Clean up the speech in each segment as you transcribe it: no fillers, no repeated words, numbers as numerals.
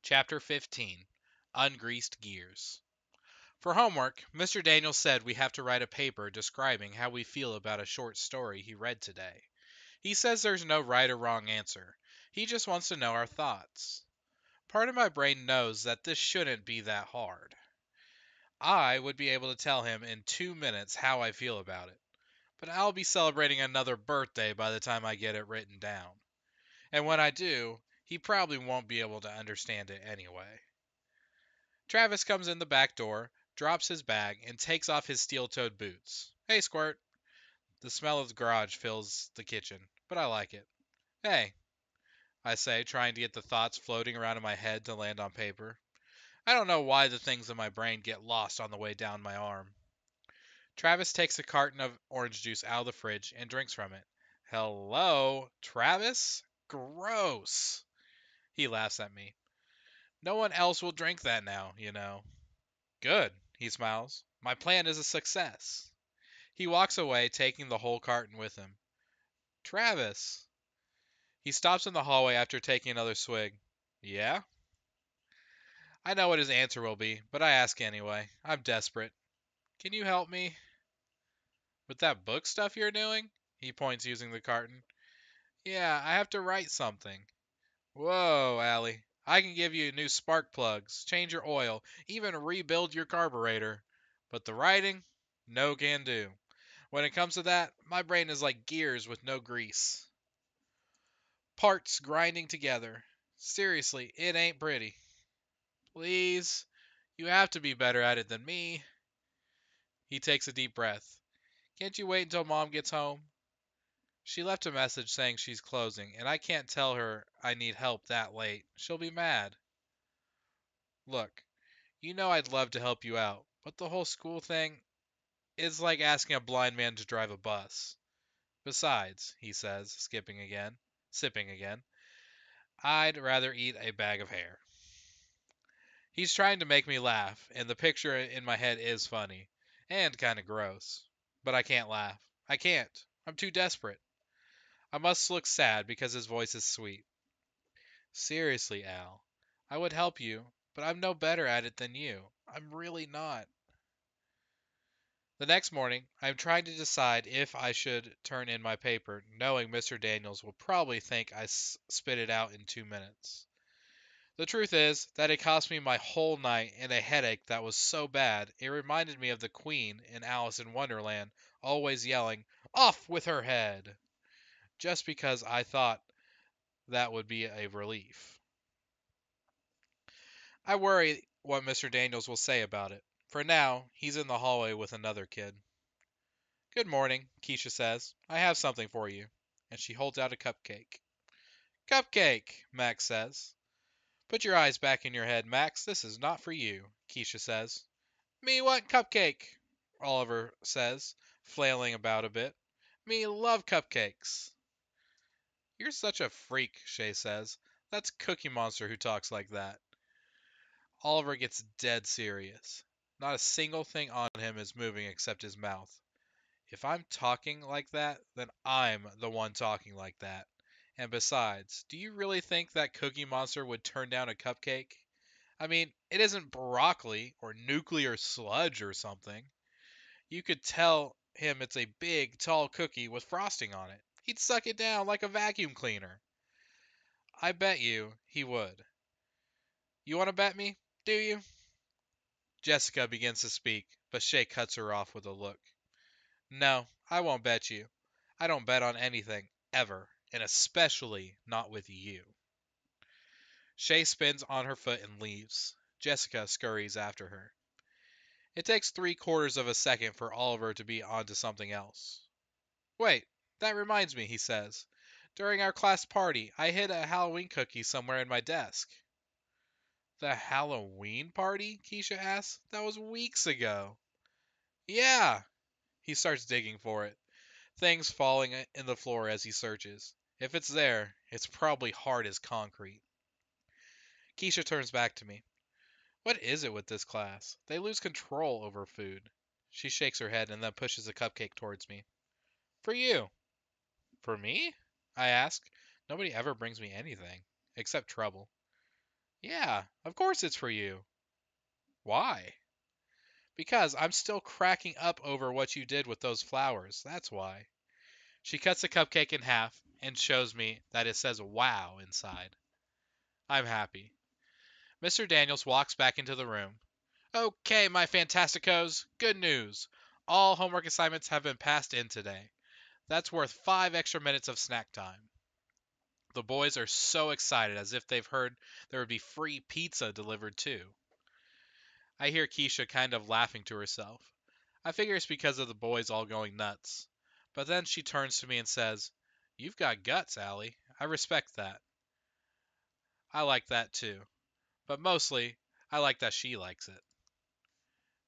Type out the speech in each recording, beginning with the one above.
Chapter 15 Ungreased Gears. For homework, Mr. Daniels said we have to write a paper describing how we feel about a short story he read today. He says there's no right or wrong answer. He just wants to know our thoughts. Part of my brain knows that this shouldn't be that hard. I would be able to tell him in 2 minutes how I feel about it, but I'll be celebrating another birthday by the time I get it written down. And when I do, he probably won't be able to understand it anyway. Travis comes in the back door, drops his bag, and takes off his steel-toed boots. Hey, Squirt. The smell of the garage fills the kitchen, but I like it. Hey, I say, trying to get the thoughts floating around in my head to land on paper. I don't know why the things in my brain get lost on the way down my arm. Travis takes a carton of orange juice out of the fridge and drinks from it. Hello, Travis? Gross. He laughs at me. No one else will drink that now, you know. Good, he smiles. My plan is a success. He walks away, taking the whole carton with him. Travis. He stops in the hallway after taking another swig. Yeah? I know what his answer will be, but I ask anyway. I'm desperate. Can you help me? With that book stuff you're doing? He points using the carton. Yeah, I have to write something. Whoa, Allie. I can give you new spark plugs, change your oil, even rebuild your carburetor. But the writing? No can do. When it comes to that, my brain is like gears with no grease. Parts grinding together. Seriously, it ain't pretty. Please, you have to be better at it than me. He takes a deep breath. Can't you wait until Mom gets home? She left a message saying she's closing, and I can't tell her I need help that late. She'll be mad. Look, you know I'd love to help you out, but the whole school thing is like asking a blind man to drive a bus. Besides, he says, sipping again, I'd rather eat a bag of hair. He's trying to make me laugh, and the picture in my head is funny and kind of gross. But I can't laugh. I can't. I'm too desperate. I must look sad because his voice is sweet. Seriously, Al, I would help you, but I'm no better at it than you. I'm really not. The next morning, I am trying to decide if I should turn in my paper, knowing Mr. Daniels will probably think I spit it out in 2 minutes. The truth is that it cost me my whole night and a headache that was so bad it reminded me of the Queen in Alice in Wonderland always yelling, "Off with her head!" just because I thought that would be a relief. I worry what Mr. Daniels will say about it. For now, he's in the hallway with another kid. Good morning, Keisha says. I have something for you. And she holds out a cupcake. Cupcake, Max says. Put your eyes back in your head, Max. This is not for you, Keisha says. Me want cupcake, Oliver says, flailing about a bit. Me love cupcakes. You're such a freak, Shay says. That's Cookie Monster who talks like that. Oliver gets dead serious. Not a single thing on him is moving except his mouth. If I'm talking like that, then I'm the one talking like that. And besides, do you really think that Cookie Monster would turn down a cupcake? I mean, it isn't broccoli or nuclear sludge or something. You could tell him it's a big, tall cookie with frosting on it. He'd suck it down like a vacuum cleaner. I bet you he would. You want to bet me? Do you? Jessica begins to speak, but Shay cuts her off with a look. No, I won't bet you. I don't bet on anything, ever, and especially not with you. Shay spins on her foot and leaves. Jessica scurries after her. It takes 3/4 of a second for Oliver to be onto something else. Wait, that reminds me, he says. During our class party, I hid a Halloween cookie somewhere in my desk. The Halloween party? Keisha asks. That was weeks ago. Yeah! He starts digging for it, things falling in the floor as he searches. If it's there, it's probably hard as concrete. Keisha turns back to me. What is it with this class? They lose control over food. She shakes her head and then pushes a cupcake towards me. For you. For me? I ask. Nobody ever brings me anything, except trouble. Yeah, of course it's for you. Why? Because I'm still cracking up over what you did with those flowers. That's why. She cuts the cupcake in half and shows me that it says wow inside. I'm happy. Mr. Daniels walks back into the room. Okay, my Fantasticos, good news. All homework assignments have been passed in today. That's worth 5 extra minutes of snack time. The boys are so excited as if they've heard there would be free pizza delivered too. I hear Keisha kind of laughing to herself. I figure it's because of the boys all going nuts. But then she turns to me and says, "You've got guts, Allie. I respect that." I like that too. But mostly, I like that she likes it.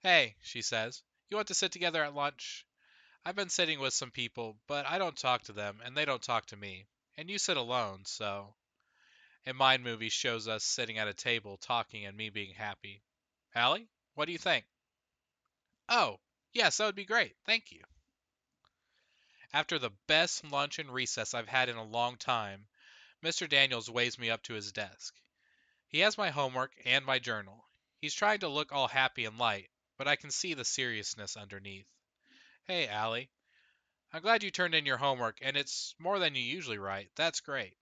"Hey," she says, "you want to sit together at lunch? I've been sitting with some people, but I don't talk to them, and they don't talk to me. And you sit alone, so." A Mind movie shows us sitting at a table talking and me being happy. Allie, what do you think? Oh, yes, that would be great. Thank you. After the best lunch and recess I've had in a long time, Mr. Daniels waves me up to his desk. He has my homework and my journal. He's trying to look all happy and light, but I can see the seriousness underneath. Hey, Allie, I'm glad you turned in your homework, and it's more than you usually write. That's great.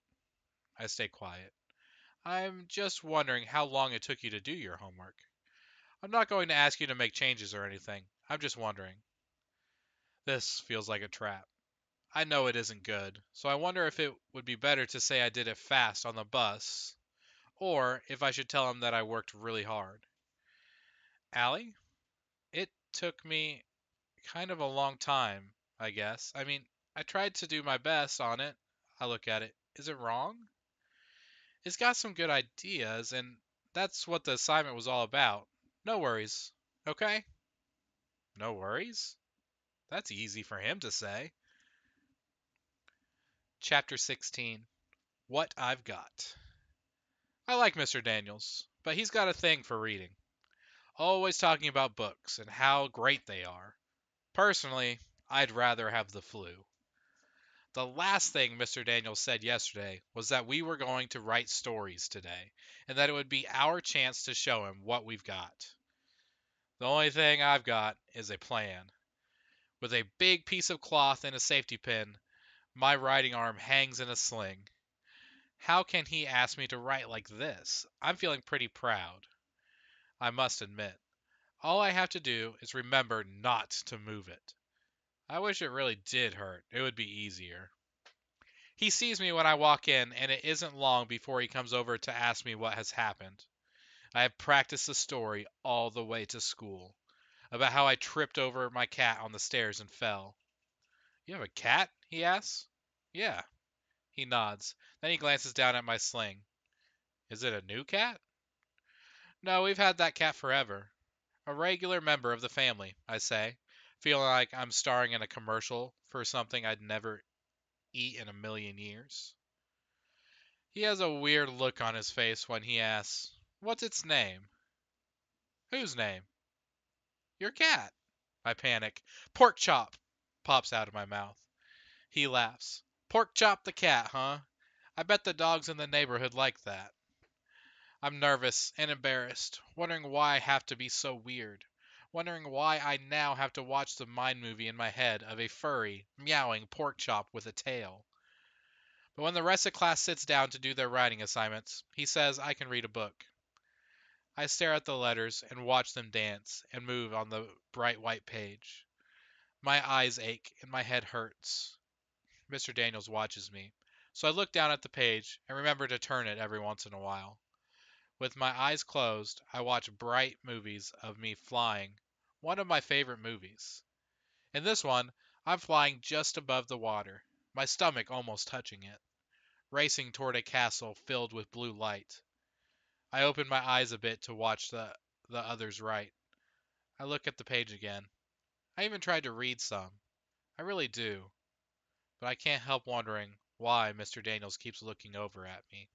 I stay quiet. I'm just wondering how long it took you to do your homework. I'm not going to ask you to make changes or anything. I'm just wondering. This feels like a trap. I know it isn't good, so I wonder if it would be better to say I did it fast on the bus, or if I should tell him that I worked really hard. Allie, it took me kind of a long time, I guess. I mean, I tried to do my best on it. I look at it. Is it wrong? It's got some good ideas, and that's what the assignment was all about. No worries. Okay? No worries? That's easy for him to say. Chapter 16. What I've Got. I like Mr. Daniels, but he's got a thing for reading. Always talking about books and how great they are. Personally, I'd rather have the flu. The last thing Mr. Daniels said yesterday was that we were going to write stories today, and that it would be our chance to show him what we've got. The only thing I've got is a plan. With a big piece of cloth and a safety pin, my writing arm hangs in a sling. How can he ask me to write like this? I'm feeling pretty proud, I must admit. All I have to do is remember not to move it. I wish it really did hurt. It would be easier. He sees me when I walk in, and it isn't long before he comes over to ask me what has happened. I have practiced the story all the way to school about how I tripped over my cat on the stairs and fell. "You have a cat?" he asks. "Yeah." He nods. Then he glances down at my sling. "Is it a new cat?" "No, we've had that cat forever. A regular member of the family," I say, feeling like I'm starring in a commercial for something I'd never eat in a million years. He has a weird look on his face when he asks, "What's its name?" "Whose name?" "Your cat." I panic. "Pork Chop!" pops out of my mouth. He laughs. "Pork Chop the cat, huh? I bet the dogs in the neighborhood like that." I'm nervous and embarrassed, wondering why I have to be so weird, wondering why I now have to watch the mind movie in my head of a furry, meowing pork chop with a tail. But when the rest of class sits down to do their writing assignments, he says I can read a book. I stare at the letters and watch them dance and move on the bright white page. My eyes ache and my head hurts. Mr. Daniels watches me, so I look down at the page and remember to turn it every once in a while. With my eyes closed, I watch bright movies of me flying, one of my favorite movies. In this one, I'm flying just above the water, my stomach almost touching it, racing toward a castle filled with blue light. I open my eyes a bit to watch the others write. I look at the page again. I even tried to read some. I really do. But I can't help wondering why Mr. Daniels keeps looking over at me.